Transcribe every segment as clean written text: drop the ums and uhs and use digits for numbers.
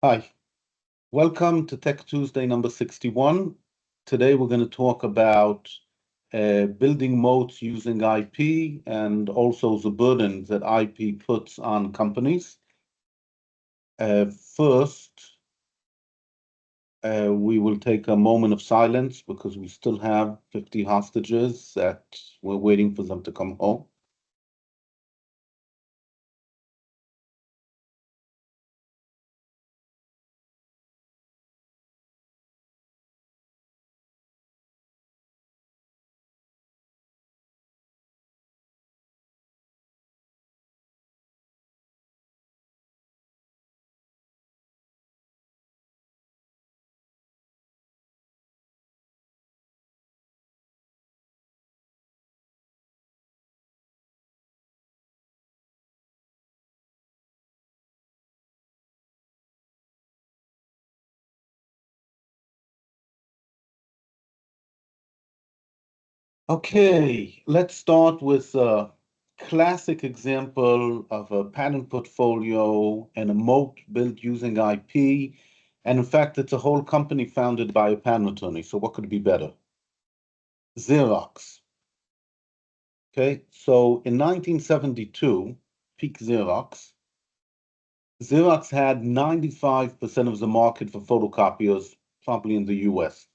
Hi, welcome to Tech Tuesday number 61. Today we're going to talk about building moats using IP and also the burden that IP puts on companies. First, we will take a moment of silence because we still have 50 hostages that we're waiting for them to come home. Okay, let's start with a classic example of a patent portfolio and a moat built using IP. And in fact, it's a whole company founded by a patent attorney. So what could be better? Xerox. Okay, so in 1972, peak Xerox, Xerox had 95% of the market for photocopiers, probably in the US.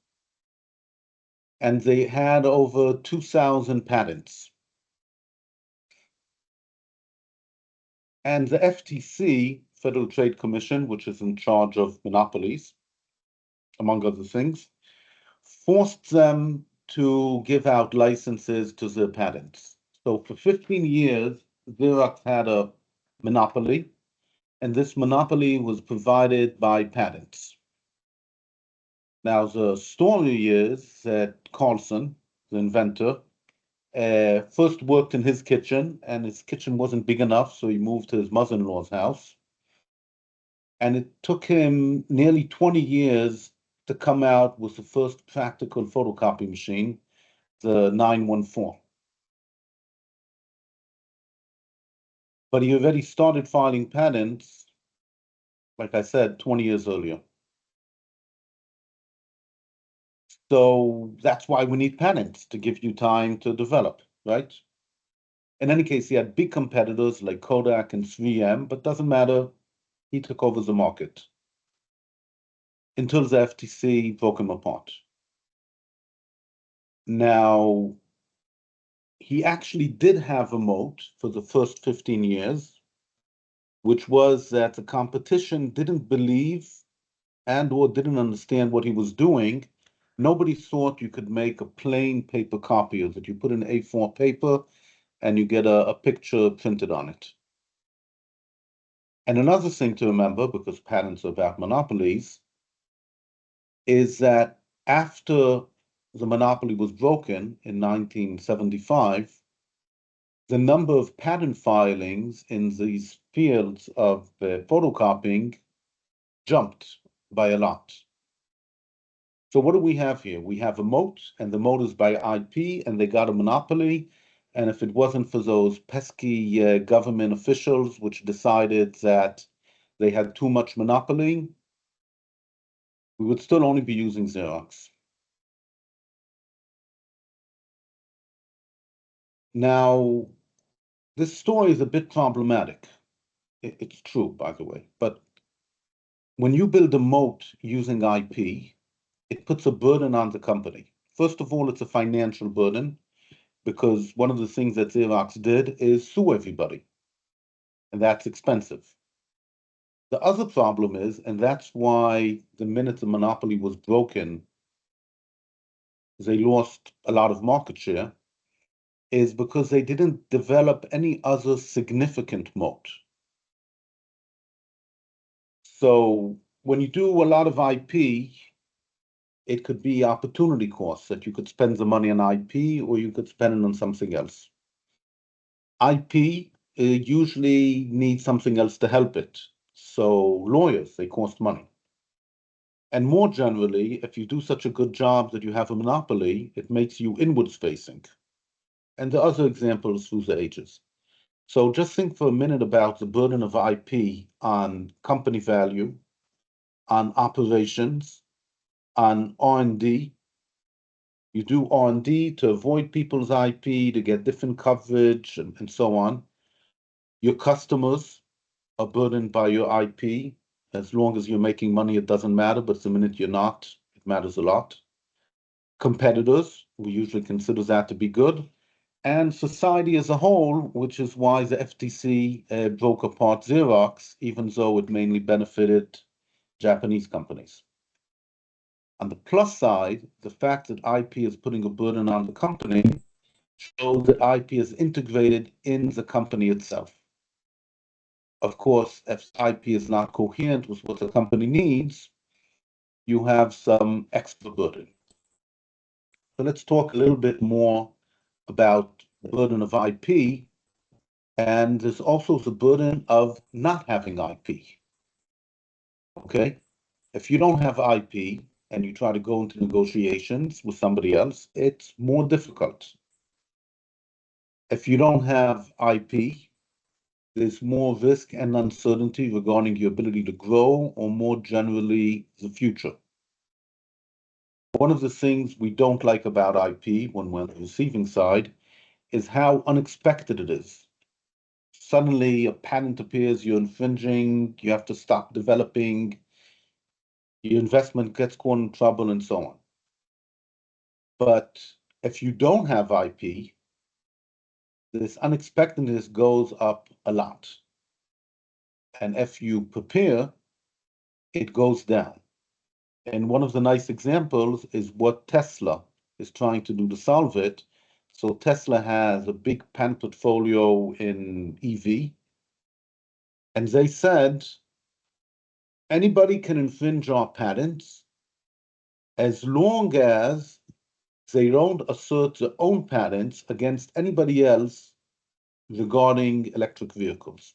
And they had over 2,000 patents. And the FTC, Federal Trade Commission, which is in charge of monopolies, among other things, forced them to give out licenses to their patents. So for 15 years, Xerox had a monopoly, and this monopoly was provided by patents. Now, the story is that Carlson, the inventor, first worked in his kitchen, and his kitchen wasn't big enough, so he moved to his mother-in-law's house. And it took him nearly 20 years to come out with the first practical photocopy machine, the 914. But he already started filing patents, like I said, 20 years earlier. So that's why we need patents to give you time to develop, right? In any case, he had big competitors like Kodak and 3M, but doesn't matter. He took over the market until the FTC broke him apart. Now, he actually did have a moat for the first 15 years, which was that the competition didn't believe and or didn't understand what he was doing. Nobody thought you could make a plain paper copier that you put in A4 paper and you get a picture printed on it. And another thing to remember, because patents are about monopolies, is that after the monopoly was broken in 1975, the number of patent filings in these fields of photocopying jumped by a lot. So what do we have here? We have a moat, and the moat is by IP, and they got a monopoly. And if it wasn't for those pesky government officials which decided that they had too much monopoly, we would still only be using Xerox. Now, this story is a bit problematic. It's true, by the way, but when you build a moat using IP, it puts a burden on the company. First of all, it's a financial burden because one of the things that Xerox did is sue everybody, and that's expensive. The other problem is, and that's why the minute the monopoly was broken, they lost a lot of market share, is because they didn't develop any other significant moat. So when you do a lot of IP, it could be opportunity costs that you could spend the money on IP or you could spend it on something else. IP usually needs something else to help it. So lawyers, they cost money. And more generally, if you do such a good job that you have a monopoly, it makes you inwards facing. And there are other examples through the ages. So just think for a minute about the burden of IP on company value, on operations, on R&D. You do R&D to avoid people's IP, to get different coverage, and so on. Your customers are burdened by your IP. As long as you're making money, it doesn't matter, but the minute you're not, it matters a lot. Competitors, we usually consider that to be good. And society as a whole, which is why the FTC broke apart Xerox, even though it mainly benefited Japanese companies. On the plus side, the fact that IP is putting a burden on the company shows that IP is integrated in the company itself. Of course, if IP is not coherent with what the company needs, you have some extra burden. So let's talk a little bit more about the burden of IP. And there's also the burden of not having IP. Okay? If you don't have IP and you try to go into negotiations with somebody else, it's more difficult. If you don't have IP, there's more risk and uncertainty regarding your ability to grow or more generally the future. One of the things we don't like about IP when we're on the receiving side is how unexpected it is. Suddenly a patent appears, you're infringing, you have to stop developing, your investment gets caught in trouble, and so on. But if you don't have IP, this unexpectedness goes up a lot. And if you prepare, it goes down. And one of the nice examples is what Tesla is trying to do to solve it. So Tesla has a big patent portfolio in EV, and they said anybody can infringe our patents as long as they don't assert their own patents against anybody else regarding electric vehicles.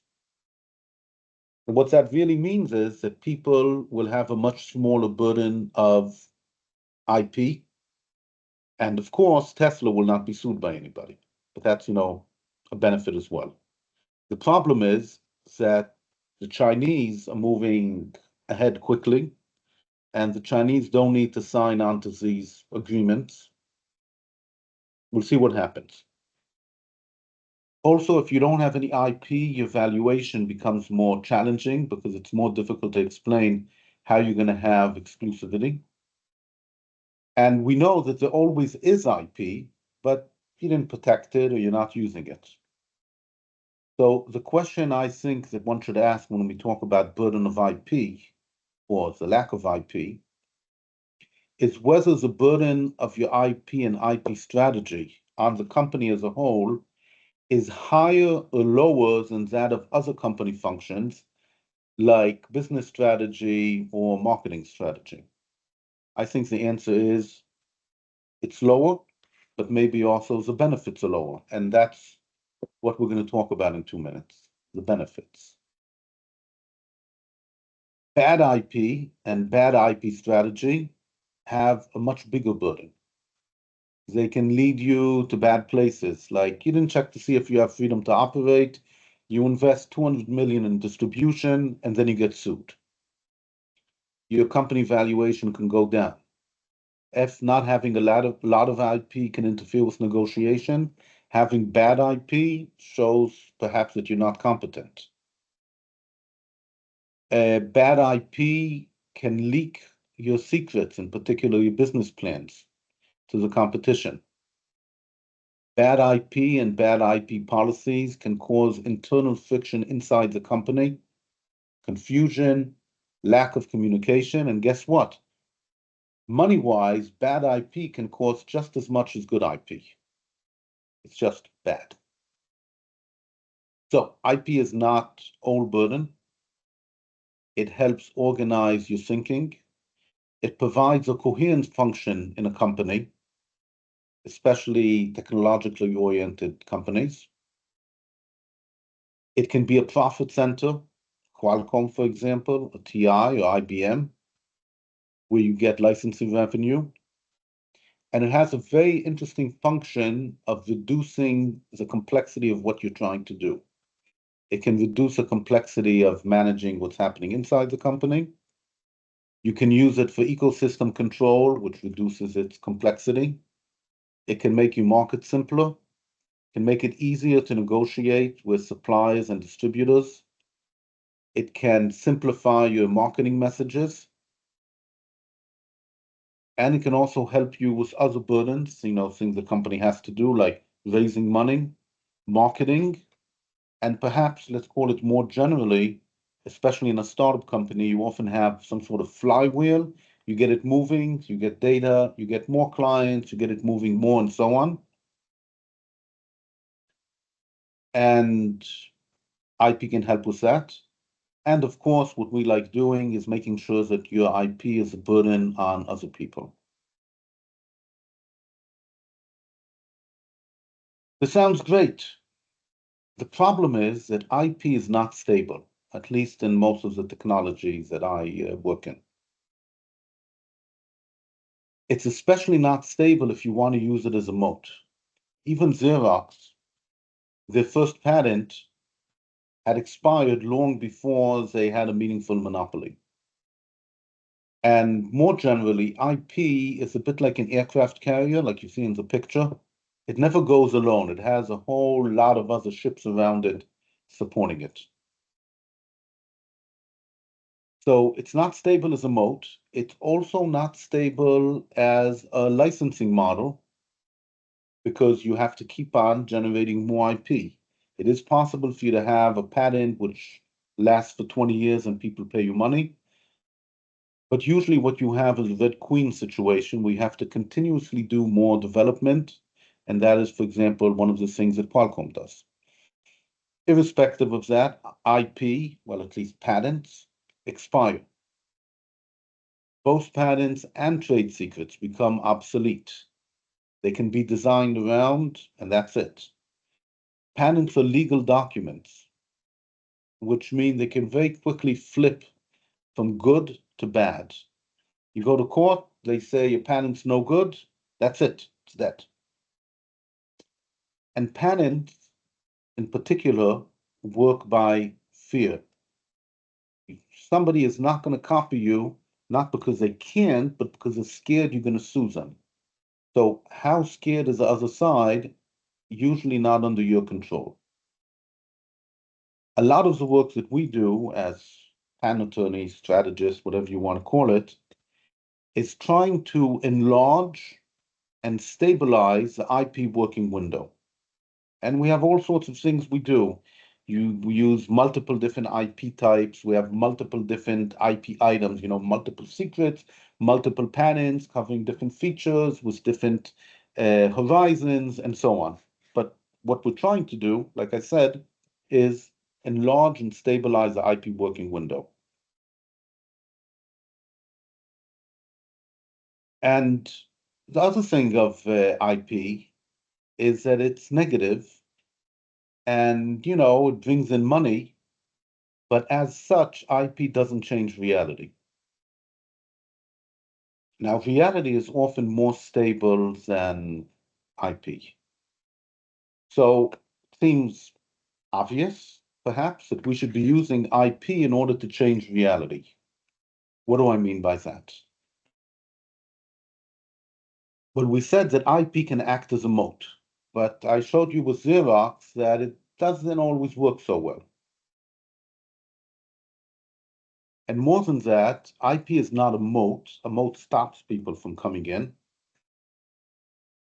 And what that really means is that people will have a much smaller burden of IP. And of course, Tesla will not be sued by anybody. But that's, a benefit as well. The problem is that the Chinese are moving ahead quickly, and the Chinese don't need to sign on to these agreements. We'll see what happens. Also, if you don't have any IP, your valuation becomes more challenging because it's more difficult to explain how you're going to have exclusivity. And we know that there always is IP, but you didn't protect it or you're not using it. So the question I think that one should ask when we talk about burden of IP or the lack of IP is whether the burden of your IP and IP strategy on the company as a whole is higher or lower than that of other company functions like business strategy or marketing strategy. I think the answer is it's lower, but maybe also the benefits are lower. And that's what we're going to talk about in 2 minutes, the benefits. Bad IP and bad IP strategy have a much bigger burden. They can lead you to bad places. Like you didn't check to see if you have freedom to operate. You invest 200 million in distribution and then you get sued. Your company valuation can go down. If not having a lot of IP can interfere with negotiation, having bad IP shows perhaps that you're not competent. Bad IP can leak your secrets, in particular your business plans, to the competition. Bad IP and bad IP policies can cause internal friction inside the company, confusion, lack of communication, and guess what? Money-wise, bad IP can cost just as much as good IP. It's just bad. So IP is not all burden. It helps organize your thinking. It provides a coherent function in a company, especially technologically oriented companies. It can be a profit center, Qualcomm, for example, a TI or IBM, where you get licensing revenue. And it has a very interesting function of reducing the complexity of what you're trying to do. It can reduce the complexity of managing what's happening inside the company. You can use it for ecosystem control, which reduces its complexity. It can make your market simpler, can make it easier to negotiate with suppliers and distributors. It can simplify your marketing messages. And it can also help you with other burdens, things the company has to do, like raising money, marketing, and perhaps let's call it more generally, especially in a startup company, you often have some sort of flywheel. You get it moving, you get data, you get more clients, you get it moving more, and so on. And IP can help with that. And of course, what we like doing is making sure that your IP is a burden on other people. This sounds great. The problem is that IP is not stable, at least in most of the technologies that I work in. It's especially not stable if you want to use it as a moat. Even Xerox, their first patent had expired long before they had a meaningful monopoly. And more generally, IP is a bit like an aircraft carrier, like you see in the picture. It never goes alone. It has a whole lot of other ships around it supporting it. So it's not stable as a moat. It's also not stable as a licensing model because you have to keep on generating more IP. It is possible for you to have a patent which lasts for 20 years and people pay you money. But usually what you have is a Red Queen situation. We have to continuously do more development. And that is, for example, one of the things that Qualcomm does. Irrespective of that, IP, well, at least patents, expire. Both patents and trade secrets become obsolete. They can be designed around, and that's it. Patents are legal documents, which mean they can very quickly flip from good to bad. You go to court, they say your patent's no good, that's it, it's that. And patents, in particular, work by fear. Somebody is not going to copy you, not because they can't, but because they're scared you're going to sue them. So how scared is the other side? Usually not under your control. A lot of the work that we do as patent attorneys, strategists, whatever you want to call it, is trying to enlarge and stabilize the IP working window. And we have all sorts of things we do. We use multiple different IP types. We have multiple different IP items, multiple secrets, multiple patents covering different features with different horizons and so on. But what we're trying to do, like I said, is enlarge and stabilize the IP working window. And the other thing of IP is that it's negative and, it brings in money, but as such, IP doesn't change reality. Now, reality is often more stable than IP. So it seems obvious, perhaps, that we should be using IP in order to change reality. What do I mean by that? Well, we said that IP can act as a moat, but I showed you with Xerox that it doesn't always work so well. And more than that, IP is not a moat. A moat stops people from coming in.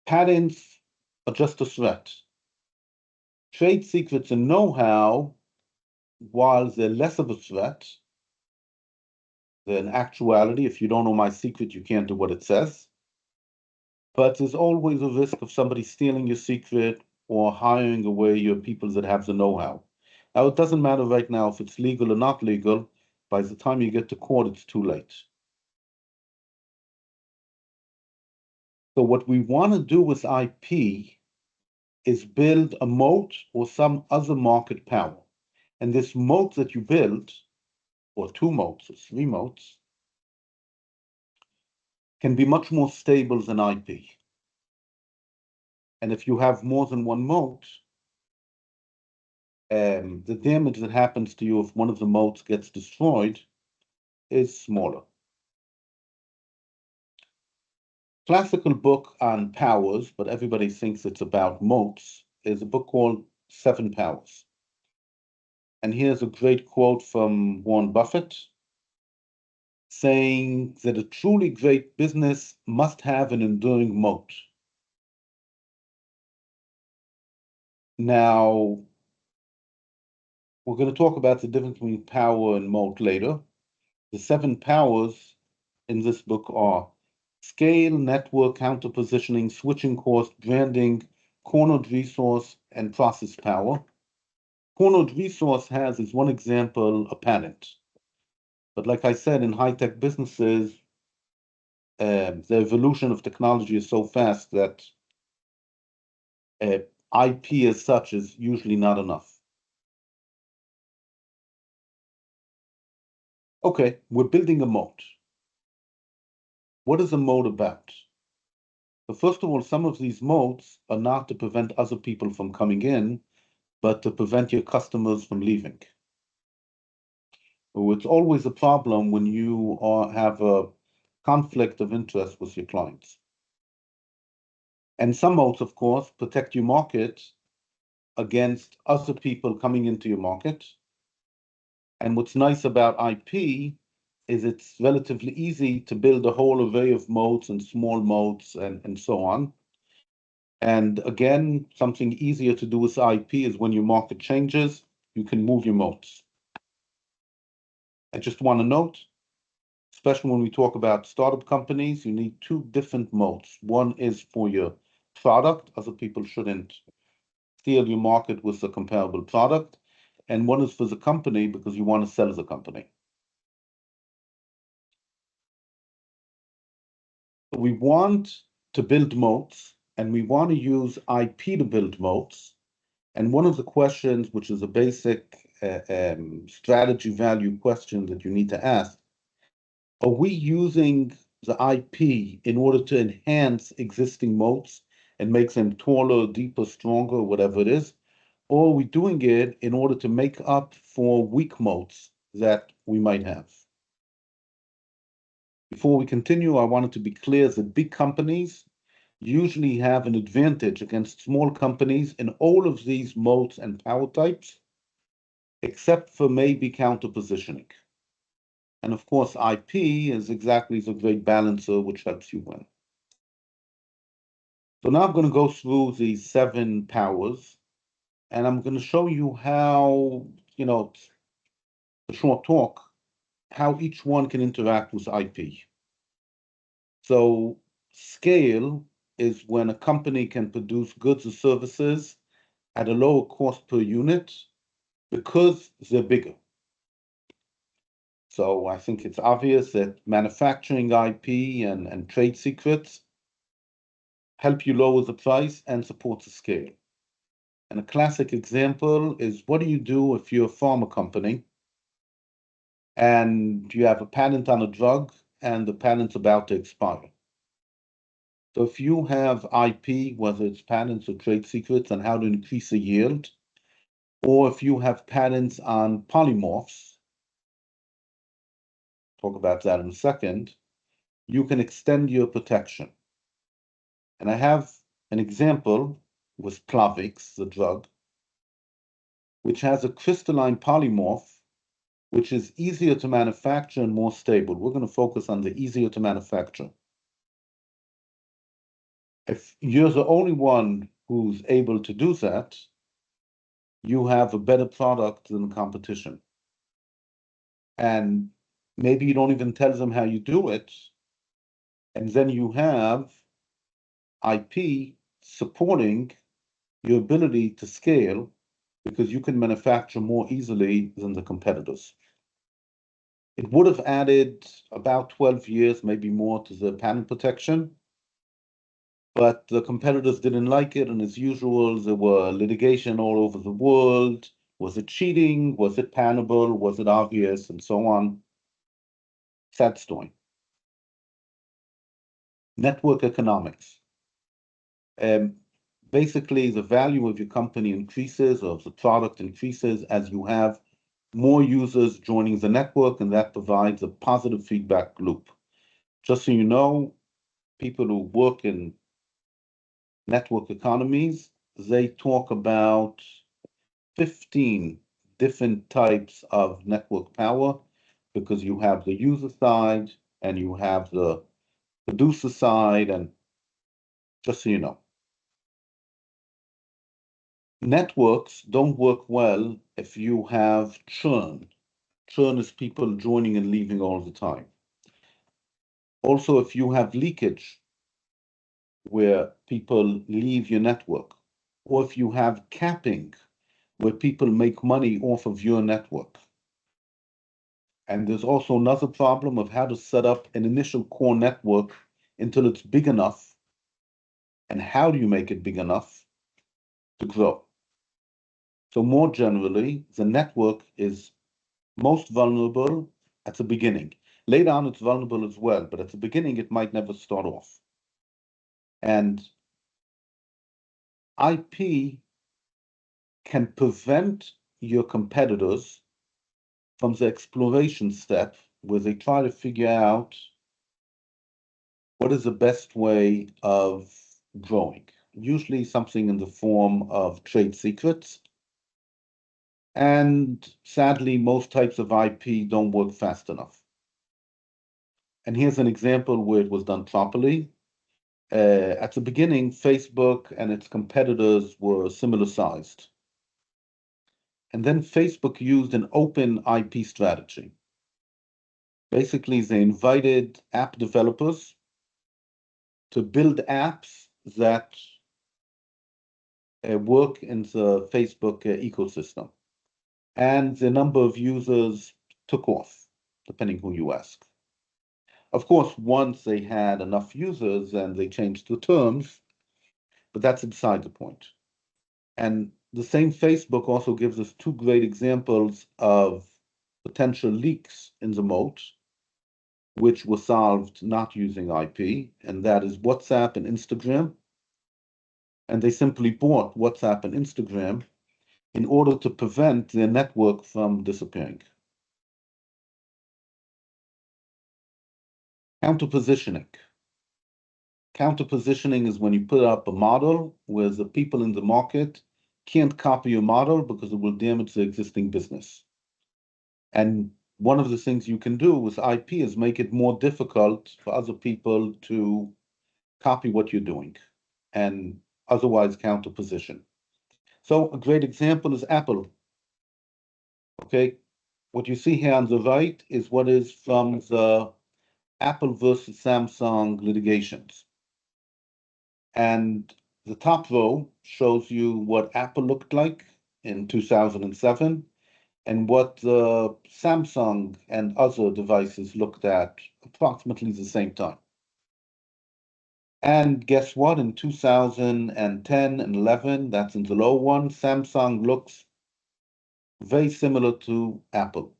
Patents are just a threat. Trade secrets and know-how, while they're less of a threat, in actuality, if you don't know my secret, you can't do what it says. But there's always a risk of somebody stealing your secret or hiring away your people that have the know-how. Now, it doesn't matter right now if it's legal or not legal. By the time you get to court, it's too late. So what we want to do with IP is build a moat or some other market power. And this moat that you build, or two moats or three moats, can be much more stable than IP. And if you have more than one moat, the damage that happens to you if one of the moats gets destroyed is smaller. Classical book on powers, but everybody thinks it's about moats, is a book called Seven Powers. And here's a great quote from Warren Buffett saying that a truly great business must have an enduring moat. Now, we're going to talk about the difference between power and moat later. The seven powers in this book are scale, network, counter positioning, switching cost, branding, cornered resource, and process power. Cornered resource has, as one example, a patent. But like I said, in high-tech businesses, the evolution of technology is so fast that IP as such is usually not enough. Okay, we're building a moat. What is a moat about? So first of all, some of these moats are not to prevent other people from coming in, but to prevent your customers from leaving. So it's always a problem when you have a conflict of interest with your clients. And some moats, of course, protect your market against other people coming into your market. And what's nice about IP is it's relatively easy to build a whole array of moats and small moats and so on. And again, something easier to do with IP is when your market changes, you can move your moats. I just want to note, especially when we talk about startup companies, you need two different moats. One is for your product, other people shouldn't steal your market with a comparable product. And one is for the company because you want to sell the company. We want to build moats and we want to use IP to build moats. And one of the questions, which is a basic strategy value question that you need to ask, are we using the IP in order to enhance existing moats and make them taller, deeper, stronger, whatever it is? Or are we doing it in order to make up for weak moats that we might have? Before we continue, I wanted to be clear that big companies usually have an advantage against small companies in all of these moats and power types, except for maybe counter positioning. And of course, IP is exactly the great balancer which helps you win. So now I'm going to go through the seven powers, and I'm going to show you how, a short talk, how each one can interact with IP. So scale is when a company can produce goods or services at a lower cost per unit because they're bigger. So I think it's obvious that manufacturing IP and trade secrets help you lower the price and support the scale. And a classic example is, what do you do if you're a pharma company and you have a patent on a drug and the patent's about to expire? So if you have IP, whether it's patents or trade secrets on how to increase the yield, or if you have patents on polymorphs, talk about that in a second, you can extend your protection. And I have an example with Plavix, the drug, which has a crystalline polymorph, which is easier to manufacture and more stable. We're going to focus on the easier to manufacture. If you're the only one who's able to do that, you have a better product than the competition. And maybe you don't even tell them how you do it. And then you have IP supporting your ability to scale because you can manufacture more easily than the competitors. It would have added about 12 years, maybe more, to the patent protection, but the competitors didn't like it, and as usual, there were litigation all over the world. Was it cheating? Was it patentable? Was it obvious? And so on. Sad story. Network economics. Basically, the value of your company increases or the product increases as you have more users joining the network, and that provides a positive feedback loop. Just so you know, people who work in network economies, they talk about 15 different types of network power because you have the user side and you have the producer side, and just so you know. Networks don't work well if you have churn. Churn is people joining and leaving all the time. Also, if you have leakage where people leave your network, or if you have capping where people make money off of your network. And there's also another problem of how to set up an initial core network until it's big enough, and how do you make it big enough to grow. So more generally, the network is most vulnerable at the beginning. Later on, it's vulnerable as well, but at the beginning, it might never start off. And IP can prevent your competitors from the exploration step where they try to figure out what is the best way of growing, usually something in the form of trade secrets. And sadly, most types of IP don't work fast enough. And here's an example where it was done properly. At the beginning, Facebook and its competitors were similar sized. And then Facebook used an open IP strategy. Basically, they invited app developers to build apps that work in the Facebook ecosystem. And the number of users took off, depending who you ask. Of course, once they had enough users and they changed the terms, but that's beside the point. And the same Facebook also gives us two great examples of potential leaks in the moat, which were solved not using IP, and that is WhatsApp and Instagram. And they simply bought WhatsApp and Instagram in order to prevent their network from disappearing. Counter-positioning. Counter-positioning is when you put up a model where the people in the market can't copy your model because it will damage the existing business. And one of the things you can do with IP is make it more difficult for other people to copy what you're doing and otherwise counter-position. So a great example is Apple. Okay, what you see here on the right is what is from the Apple versus Samsung litigations. And the top row shows you what Apple looked like in 2007 and what the Samsung and other devices looked at approximately the same time. And guess what? In 2010 and 11, that's in the low one, Samsung looks very similar to Apple.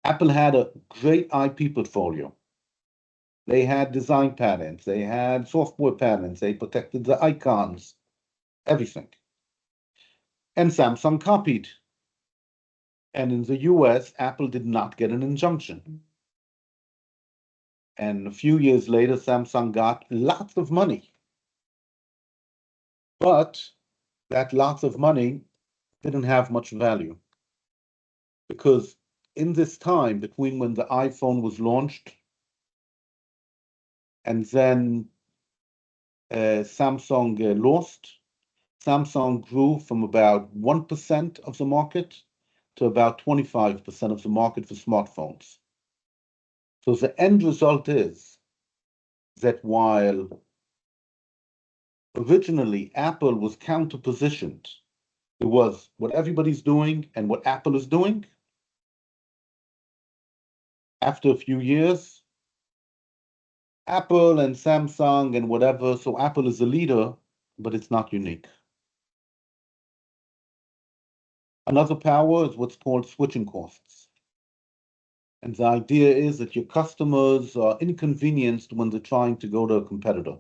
Apple had a great IP portfolio. They had design patents, they had software patents, they protected the icons, everything. And Samsung copied. And in the US, Apple did not get an injunction. And a few years later, Samsung got lots of money. But that lots of money didn't have much value. Because in this time between when the iPhone was launched and then Samsung lost, Samsung grew from about 1% of the market to about 25% of the market for smartphones. So the end result is that while originally Apple was counter-positioned, it was what everybody's doing and what Apple is doing. After a few years, Apple and Samsung and whatever, so Apple is the leader, but it's not unique. Another power is what's called switching costs. And the idea is that your customers are inconvenienced when they're trying to go to a competitor.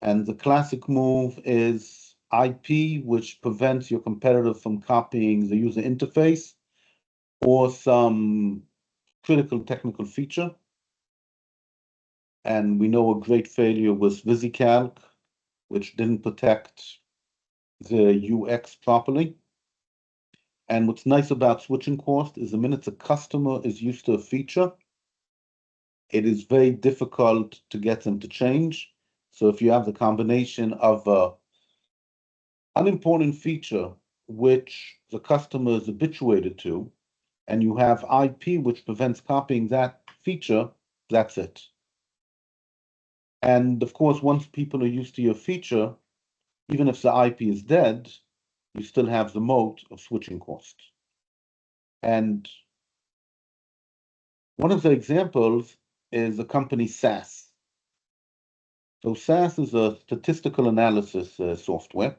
And the classic move is IP, which prevents your competitor from copying the user interface or some critical technical feature. And we know a great failure was VisiCalc, which didn't protect the UX properly. And what's nice about switching cost is the minute the customer is used to a feature, it is very difficult to get them to change. So if you have the combination of an unimportant feature which the customer is habituated to, and you have IP which prevents copying that feature, that's it. And of course, once people are used to your feature, even if the IP is dead, you still have the moat of switching cost. And one of the examples is the company SAS. So SAS is a statistical analysis software,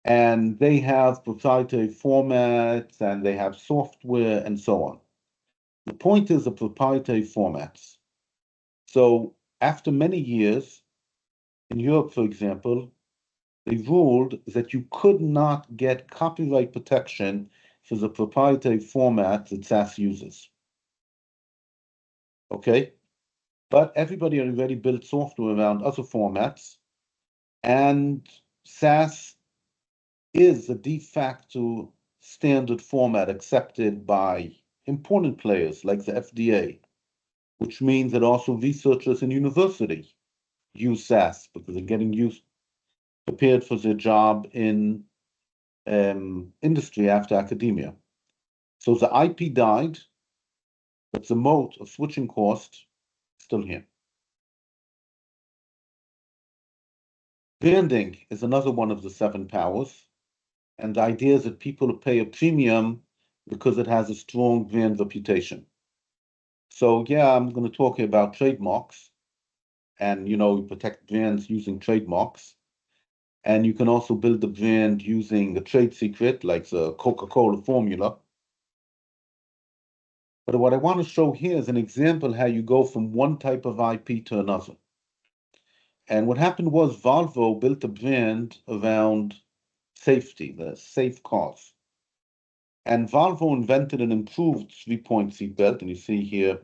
and they have proprietary formats and they have software and so on. The point is the proprietary formats. So after many years, in Europe, for example, they ruled that you could not get copyright protection for the proprietary format that SAS uses. Okay? But everybody already built software around other formats, and SAS is a de facto standard format accepted by important players like the FDA, which means that also researchers in university use SAS because they're getting prepared for their job in industry after academia. So the IP died, but the moat of switching cost is still here. Branding is another one of the 7 powers, and the idea is that people pay a premium because it has a strong brand reputation. So yeah, I'm going to talk about trademarks, and we protect brands using trademarks. And you can also build a brand using a trade secret like the Coca-Cola formula. But what I want to show here is an example how you go from one type of IP to another. And what happened was Volvo built a brand around safety, the safe cars. And Volvo invented an improved 3-point seatbelt, and you see here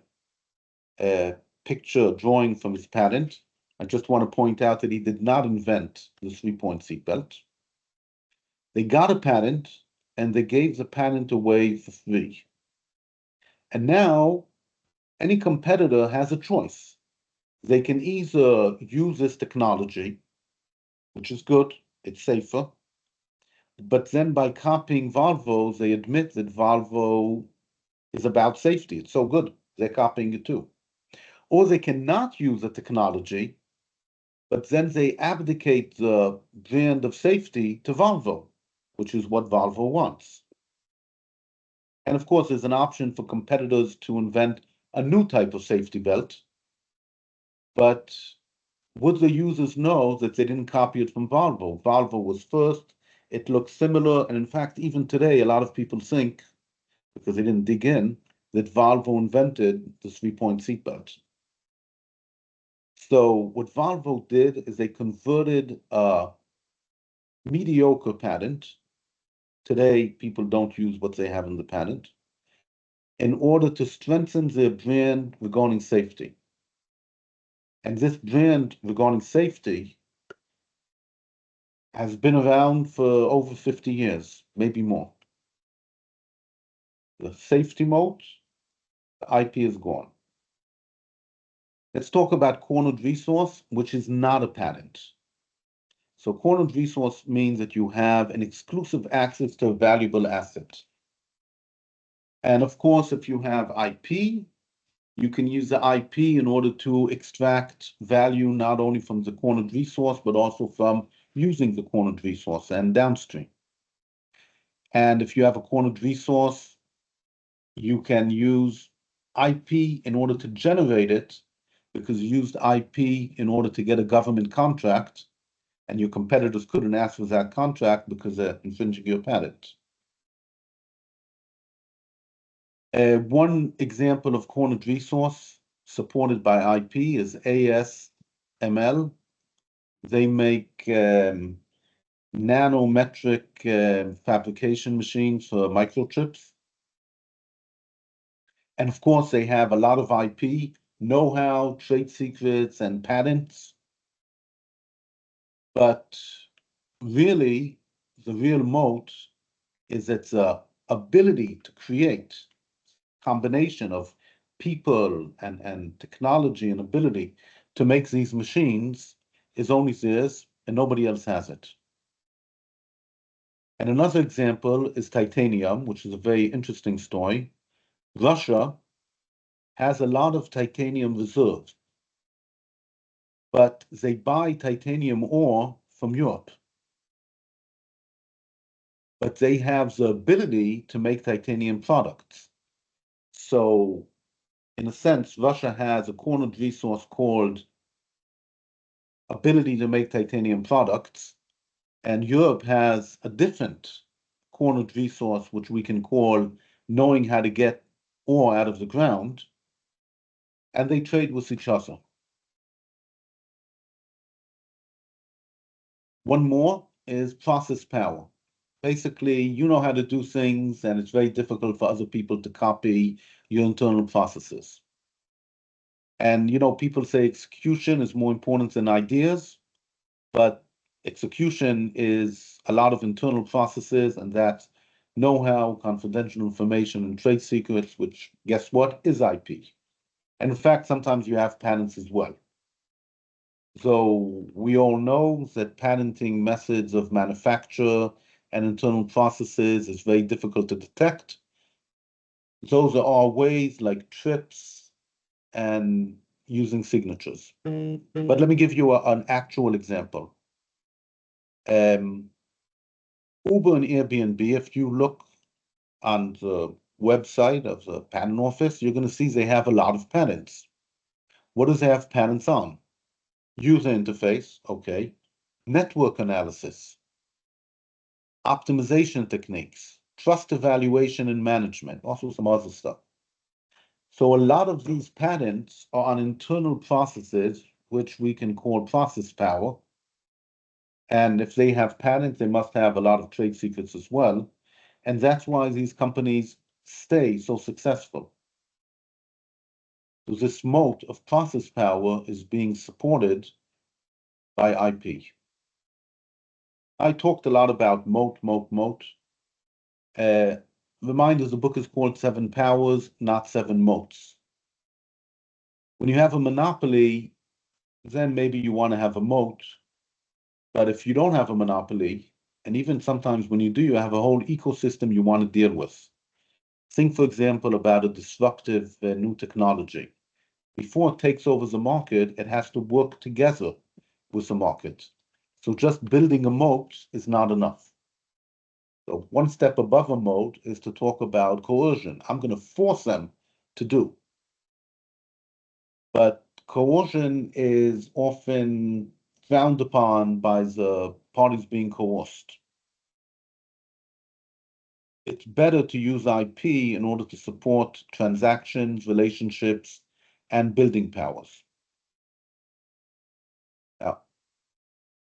a picture drawing from his patent. I just want to point out that he did not invent the 3-point seatbelt. They got a patent, and they gave the patent away for free. And now any competitor has a choice. They can either use this technology, which is good, it's safer, but then by copying Volvo, they admit that Volvo is about safety. It's so good, they're copying it too. Or they cannot use the technology, but then they abdicate the brand of safety to Volvo, which is what Volvo wants. And of course, there's an option for competitors to invent a new type of safety belt, but would the users know that they didn't copy it from Volvo? Volvo was first, it looks similar, and in fact, even today, a lot of people think, because they didn't dig in, that Volvo invented the 3-point seatbelt. So what Volvo did is they converted a mediocre patent. Today, people don't use what they have in the patent in order to strengthen their brand regarding safety. And this brand regarding safety has been around for over 50 years, maybe more. The safety moat, the IP is gone. Let's talk about cornered resource, which is not a patent. So cornered resource means that you have an exclusive access to a valuable asset. And of course, if you have IP, you can use the IP in order to extract value not only from the cornered resource, but also from using the cornered resource and downstream. And if you have a cornered resource, you can use IP in order to generate it, because you used IP in order to get a government contract, and your competitors couldn't ask for that contract because they're infringing your patent. One example of cornered resource supported by IP is AS ml. They make nanometric fabrication machines for microchips. And of course, they have a lot of IP, know-how, trade secrets, and patents. But really, the real moat is its ability to create combination of people and technology and ability to make these machines is only theirs and nobody else has it. And another example is titanium, which is a very interesting story. Russia has a lot of titanium reserves, but they buy titanium ore from Europe. But they have the ability to make titanium products. So, in a sense, Russia has a cornered resource called ability to make titanium products, and Europe has a different cornered resource, which we can call knowing how to get ore out of the ground, and they trade with each other. One more is process power. Basically, you know how to do things, and it's very difficult for other people to copy your internal processes. And people say execution is more important than ideas, but execution is a lot of internal processes, and that's know-how, confidential information, and trade secrets, which, guess what, is IP. And in fact, sometimes you have patents as well. So we all know that patenting methods of manufacture and internal processes is very difficult to detect. Those are ways like TRIPS and using signatures. But let me give you an actual example. Uber and Airbnb, if you look on the website of the patent office, you're going to see they have a lot of patents. What does they have patents on? User interface, okay. Network analysis, optimization techniques, trust evaluation and management, also some other stuff. So a lot of these patents are on internal processes, which we can call process power. And if they have patents, they must have a lot of trade secrets as well. And that's why these companies stay so successful. So this moat of process power is being supported by IP. I talked a lot about moat. Reminder, the book is called Seven Powers, not Seven Moats. When you have a monopoly, then maybe you want to have a moat. But if you don't have a monopoly, and even sometimes when you do, you have a whole ecosystem you want to deal with. Think, for example, about a disruptive new technology. Before it takes over the market, it has to work together with the market. So just building a moat is not enough. So one step above a moat is to talk about coercion. I'm going to force them to do. But coercion is often frowned upon by the parties being coerced. It's better to use IP in order to support transactions, relationships, and building powers. Now,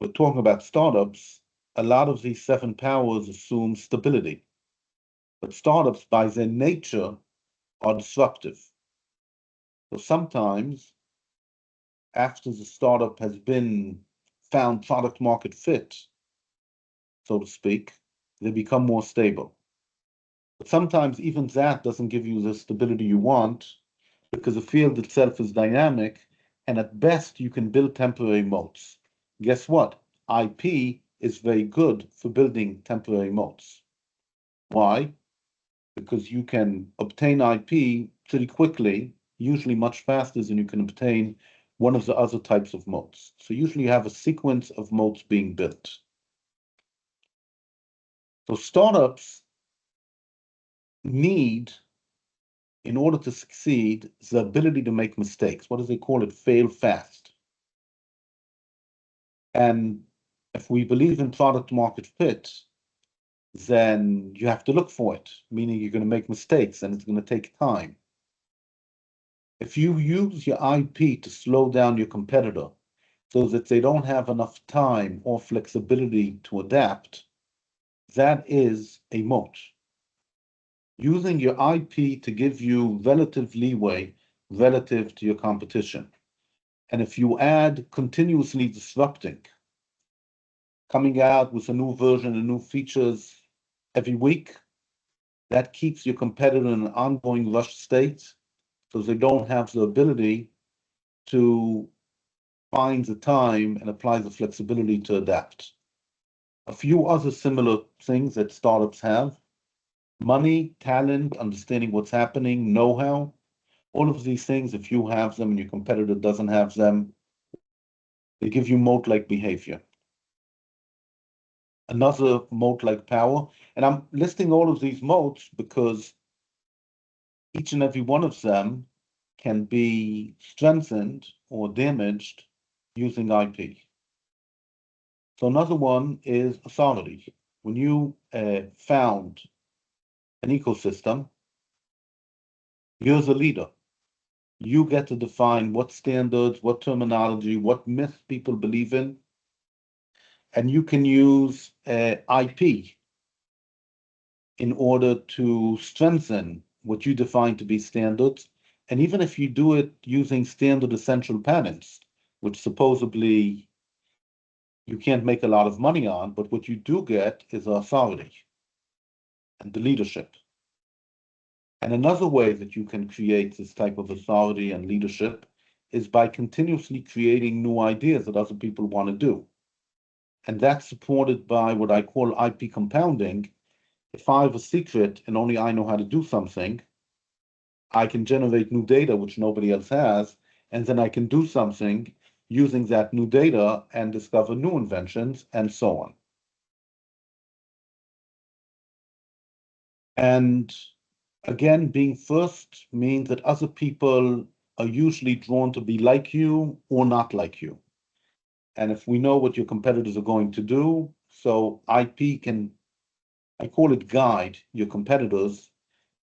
we're talking about startups. A lot of these seven powers assume stability. But startups, by their nature, are disruptive. So sometimes, after the startup has been found product market fit, so to speak, they become more stable. But sometimes even that doesn't give you the stability you want because the field itself is dynamic, and at best you can build temporary moats. Guess what? IP is very good for building temporary moats. Why? Because you can obtain IP pretty quickly, usually much faster than you can obtain one of the other types of moats. So usually you have a sequence of moats being built. So startups need, in order to succeed, the ability to make mistakes. What do they call it? Fail fast. And if we believe in product market fit, then you have to look for it, meaning you're going to make mistakes and it's going to take time. If you use your IP to slow down your competitor so that they don't have enough time or flexibility to adapt, that is a moat. Using your IP to give you relative leeway relative to your competition. And if you add continuously disrupting, coming out with a new version and new features every week, that keeps your competitor in an ongoing rush state, so they don't have the ability to find the time and apply the flexibility to adapt. A few other similar things that startups have: money, talent, understanding what's happening, know-how. All of these things, if you have them and your competitor doesn't have them, they give you moat-like behavior. Another moat-like power, and I'm listing all of these moats because each and every one of them can be strengthened or damaged using IP. So another one is authority. When you found an ecosystem, you're the leader. You get to define what standards, what terminology, what myths people believe in, and you can use IP in order to strengthen what you define to be standards. And even if you do it using standard essential patents, which supposedly you can't make a lot of money on, but what you do get is authority and the leadership. And another way that you can create this type of authority and leadership is by continuously creating new ideas that other people want to do. And that's supported by what I call IP compounding. If I have a secret and only I know how to do something, I can generate new data which nobody else has, and then I can do something using that new data and discover new inventions and so on. And again, being first means that other people are usually drawn to be like you or not like you. And if we know what your competitors are going to do, so IP can, I call it guide your competitors,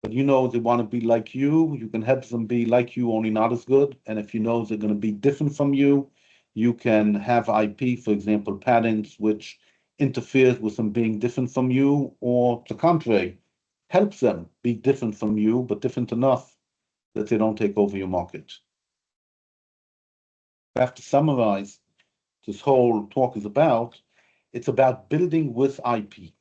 but you know they want to be like you can help them be like you, only not as good. And if you know they're going to be different from you can have IP, for example, patents, which interferes with them being different from you, or the contrary, helps them be different from you, but different enough that they don't take over your market. I have to summarize this whole talk is about. It's about building with IP.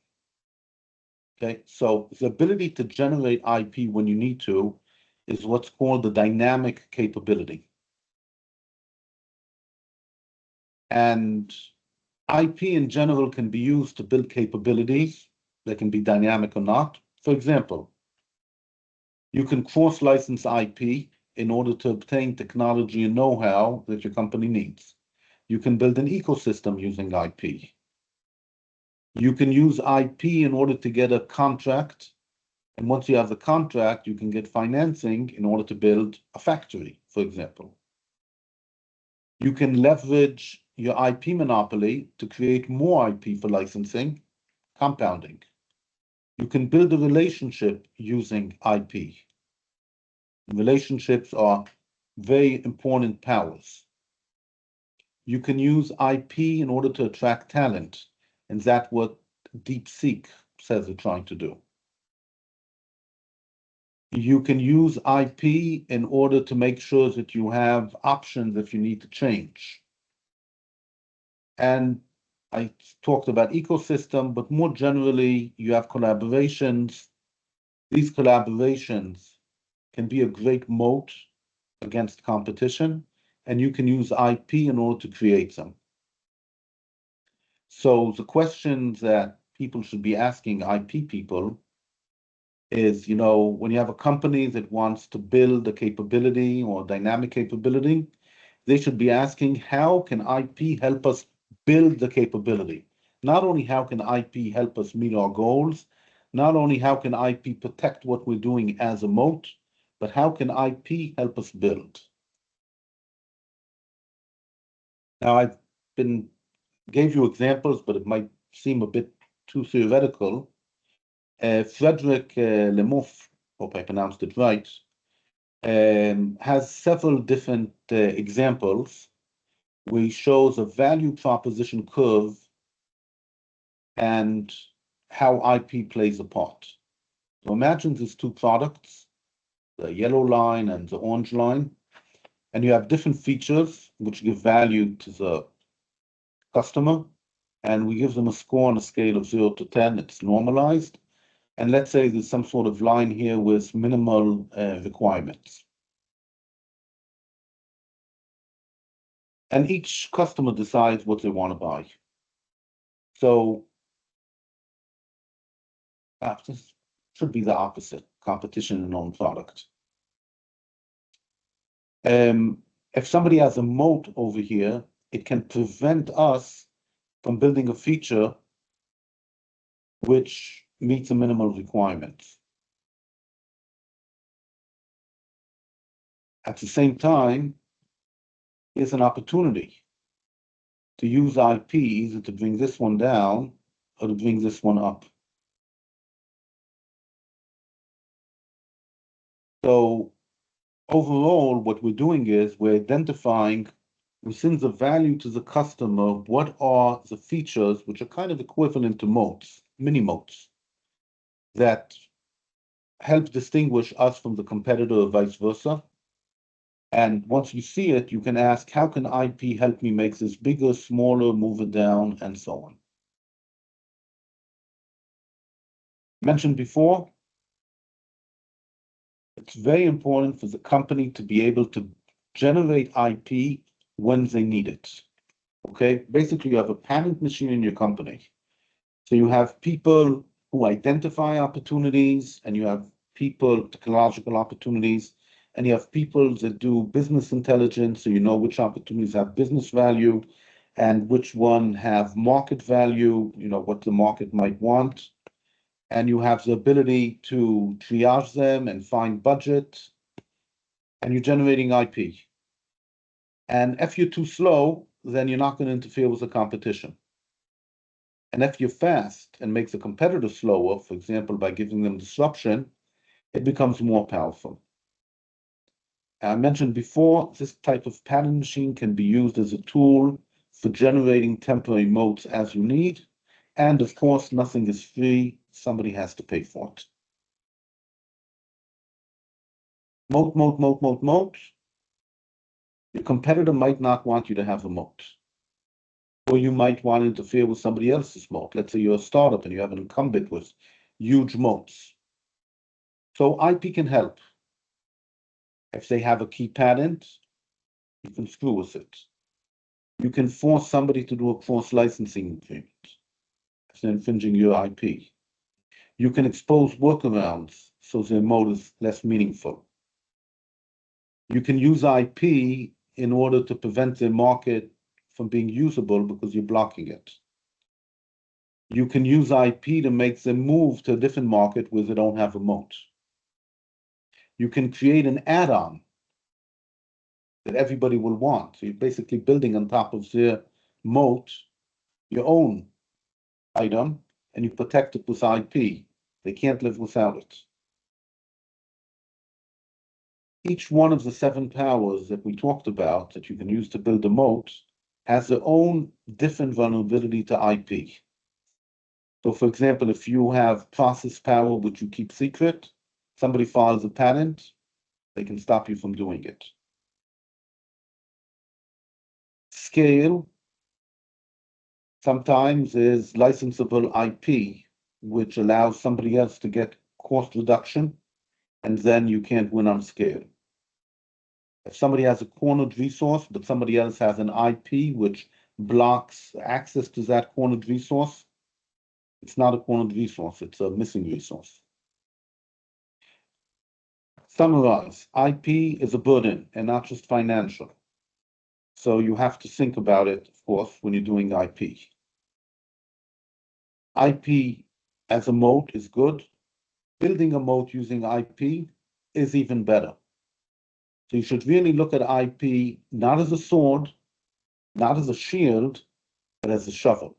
Okay, so the ability to generate IP when you need to is what's called the dynamic capability. And IP in general can be used to build capabilities that can be dynamic or not. For example, you can cross-license IP in order to obtain technology and know-how that your company needs. You can build an ecosystem using IP. You can use IP in order to get a contract, and once you have the contract, you can get financing in order to build a factory, for example. You can leverage your IP monopoly to create more IP for licensing, compounding. You can build a relationship using IP. Relationships are very important powers. You can use IP in order to attract talent, and that's what DeepSeek says they're trying to do. You can use IP in order to make sure that you have options if you need to change. And I talked about ecosystem, but more generally, you have collaborations. These collaborations can be a great moat against competition, and you can use IP in order to create them. So the questions that people should be asking IP people is, when you have a company that wants to build a capability or dynamic capability, they should be asking, how can IP help us build the capability? Not only how can IP help us meet our goals, not only how can IP protect what we're doing as a moat, but how can IP help us build? Now, I've gave you examples, but it might seem a bit too theoretical. Frederick Lemoff, hope I pronounced it right, has several different examples where he shows a value proposition curve and how IP plays a part. So imagine these two products, the yellow line and the orange line, and you have different features which give value to the customer, and we give them a score on a scale of 0 to 10. It's normalized. And let's say there's some sort of line here with minimal requirements. And each customer decides what they want to buy. So this should be the opposite, competition in own product. If somebody has a moat over here, it can prevent us from building a feature which meets the minimal requirements. At the same time, here's an opportunity to use IP either to bring this one down or to bring this one up. So overall, what we're doing is we're identifying within the value to the customer, what are the features which are kind of equivalent to moats, mini moats, that help distinguish us from the competitor or vice versa. And once you see it, you can ask, how can IP help me make this bigger, smaller, move it down, and so on. Mentioned before, it's very important for the company to be able to generate IP when they need it. Okay, basically you have a patent machine in your company. So you have people who identify opportunities, and you have people, technological opportunities, and you have people that do business intelligence, so you know which opportunities have business value and which one have market value, you know, what the market might want. And you have the ability to triage them and find budget, and you're generating IP. And if you're too slow, then you're not going to interfere with the competition. And if you're fast and make the competitor slower, for example, by giving them disruption, it becomes more powerful. I mentioned before, this type of patent machine can be used as a tool for generating temporary moats as you need. And of course, nothing is free. Somebody has to pay for it. Moat, moat, moat, moat, moat. Your competitor might not want you to have a moat. Or you might want to interfere with somebody else's moat. Let's say you're a startup and you have an incumbent with huge moats. So IP can help. If they have a key patent, you can screw with it. You can force somebody to do a cross-licensing agreement if they're infringing your IP. You can expose workarounds so their moat is less meaningful. You can use IP in order to prevent their market from being usable because you're blocking it. You can use IP to make them move to a different market where they don't have a moat. You can create an add-on that everybody will want. So you're basically building on top of their moat your own item, and you protect it with IP. They can't live without it. Each one of the 7 powers that we talked about that you can use to build a moat has their own different vulnerability to IP. So for example, if you have process power which you keep secret, somebody files a patent, they can stop you from doing it. Scale sometimes is licensable IP, which allows somebody else to get cost reduction, and then you can't win on scale. If somebody has a cornered resource, but somebody else has an IP which blocks access to that cornered resource, it's not a cornered resource, it's a missing resource. Summarize, IP is a burden and not just financial. So you have to think about it, of course, when you're doing IP. IP as a moat is good. Building a moat using IP is even better. So you should really look at IP not as a sword, not as a shield, but as a shovel.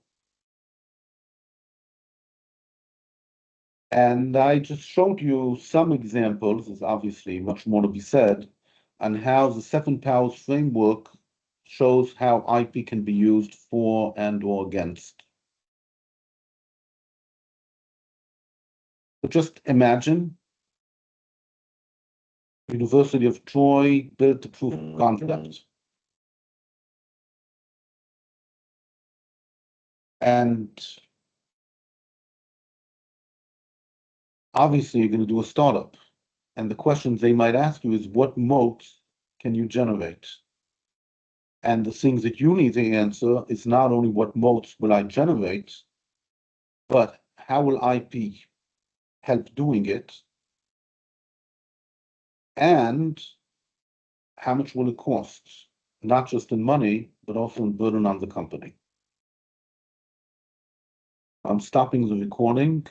And I just showed you some examples, there's obviously much more to be said, on how the 7 powers framework shows how IP can be used for and or against. But just imagine University of Troy built a proof of concept. And obviously, you're going to do a startup. And the questions they might ask you is, what moats can you generate? And the things that you need to answer is not only what moats will I generate, but how will IP help doing it? And how much will it cost? Not just in money, but also in burden on the company. I'm stopping the recording.